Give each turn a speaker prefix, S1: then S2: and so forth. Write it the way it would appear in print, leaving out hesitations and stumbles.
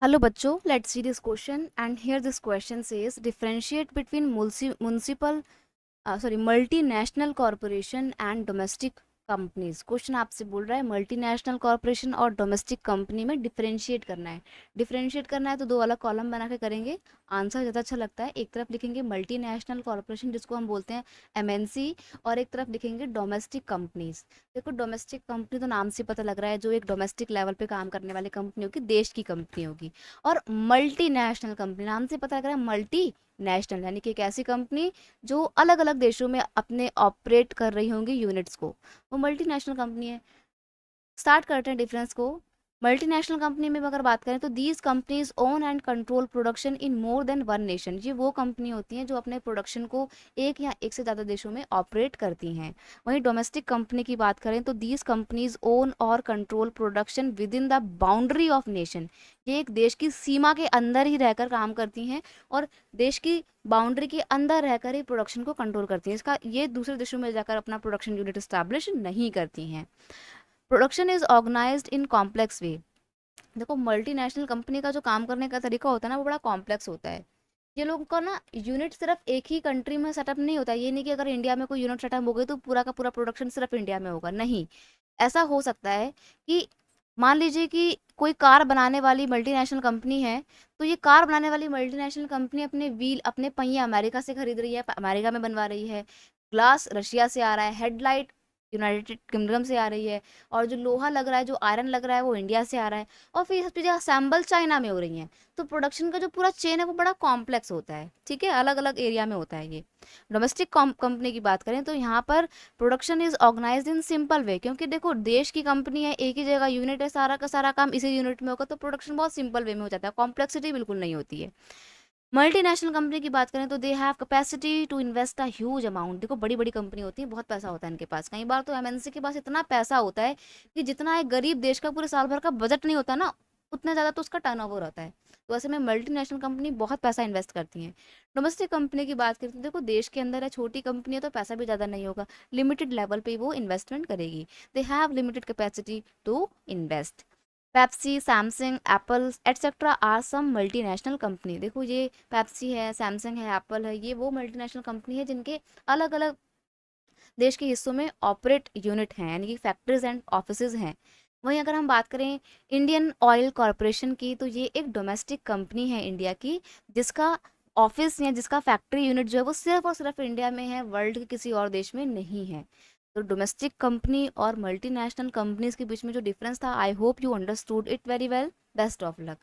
S1: Hello bachcho, let's see this question, and here this question says differentiate between multinational corporation and domestic companies. Question आपसे बोल रहा है multinational corporation और domestic company में differentiate करना है। डिफरेंशिएट करना है तो दो अलग कॉलम बना के करेंगे, आंसर ज़्यादा अच्छा लगता है। एक तरफ लिखेंगे मल्टीनेशनल कॉरपोरेशन जिसको हम बोलते हैं एमएनसी, और एक तरफ लिखेंगे डोमेस्टिक कंपनीज। देखो डोमेस्टिक कंपनी तो नाम से पता लग रहा है जो एक डोमेस्टिक लेवल पे काम करने वाली कंपनी होगी, देश की कंपनी होगी। और मल्टीनेशनल कंपनी नाम से पता लग रहा है मल्टी नेशनल, यानी कि एक ऐसी कंपनी जो अलग अलग देशों में अपने ऑपरेट कर रही होंगी यूनिट्स को, वो मल्टीनेशनल कंपनी है। स्टार्ट करते हैं डिफरेंस को। मल्टीनेशनल कंपनी में अगर बात करें तो these companies own and control production in more than one nation. ये वो कंपनी होती हैं जो अपने प्रोडक्शन को एक या एक से ज़्यादा देशों में ऑपरेट करती हैं। वहीं डोमेस्टिक कंपनी की बात करें तो दीज कंपनीज ओन और control production with in the boundary of nation. ये एक देश की सीमा के अंदर ही रहकर काम करती हैं और देश की बाउंड्री के अंदर रहकर ही प्रोडक्शन को कंट्रोल करती हैं। इसका ये दूसरे देशों में जाकर अपना प्रोडक्शन यूनिट स्टैब्लिश नहीं करती हैं। Production is organised in complex way. देखो मल्टीनेशनल कंपनी का जो काम करने का तरीका होता है ना, वो बड़ा कॉम्प्लेक्स होता है। ये लोगों का ना यूनिट सिर्फ एक ही कंट्री में सेटअप नहीं होता। ये नहीं कि अगर इंडिया में कोई यूनिट सेटअप हो गई तो पूरा का पूरा प्रोडक्शन सिर्फ इंडिया में होगा, नहीं। ऐसा हो सकता है कि मान लीजिए कि कोई कार बनाने वाली मल्टीनेशनल कंपनी है, तो ये कार बनाने वाली मल्टीनेशनल कंपनी अपने व्हील, अपने पहिए अमेरिका से खरीद रही है, अमेरिका में बनवा रही है। ग्लास रशिया से आ रहा है, हेडलाइट यूनाइटेड किंगडम से आ रही है, और जो लोहा लग रहा है, जो आयरन लग रहा है, वो इंडिया से आ रहा है, और फिर ये सब चीज़ें असेंबल चाइना में हो रही हैं। तो प्रोडक्शन का जो पूरा चेन है वो बड़ा कॉम्प्लेक्स होता है, ठीक है, अलग अलग एरिया में होता है ये। डोमेस्टिक कंपनी की बात करें तो यहाँ पर production is organised in simple way, क्योंकि देखो देश की कंपनी है, एक ही जगह यूनिट है, सारा का सारा काम इसी यूनिट में होगा, तो प्रोडक्शन बहुत सिंपल वे में हो जाता है, कॉम्प्लेक्सिटी बिल्कुल नहीं होती है। मल्टीनेशनल कंपनी की बात करें तो they have capacity to invest a huge amount. देखो बड़ी बड़ी कंपनी होती है, बहुत पैसा होता है इनके पास। कई बार तो एमएनसी के पास इतना पैसा होता है कि जितना एक गरीब देश का पूरे साल भर का बजट नहीं होता ना, उतना ज़्यादा तो उसका टर्नओवर होता है। तो ऐसे में मल्टीनेशनल कंपनी बहुत पैसा इन्वेस्ट करती हैं। डोमेस्टिक कंपनी की बात करें तो देखो देश के अंदर है, छोटी कंपनी है, तो पैसा भी ज़्यादा नहीं होगा, लिमिटेड लेवल पे ही वो इन्वेस्टमेंट करेगी। They have limited capacity to invest. Pepsi, Samsung, Apple etcetera are some multinational company. देखो ये पेप्सी है, सैमसंग है, एप्पल है, ये वो मल्टीनेशनल कंपनी है जिनके अलग अलग देश के हिस्सों में ऑपरेट यूनिट हैं, यानी कि फैक्ट्रीज एंड ऑफिसेज हैं। वहीं अगर हम बात करें इंडियन ऑयल कॉरपोरेशन की, तो ये एक डोमेस्टिक कंपनी है इंडिया की, जिसका ऑफिस या जिसका फैक्ट्री यूनिट जो है वो सिर्फ और सिर्फ इंडिया में है, वर्ल्ड के किसी और देश में नहीं है। तो डोमेस्टिक कंपनी और मल्टीनेशनल कंपनीज के बीच में जो डिफरेंस था, I hope you understood it very well. Best of luck.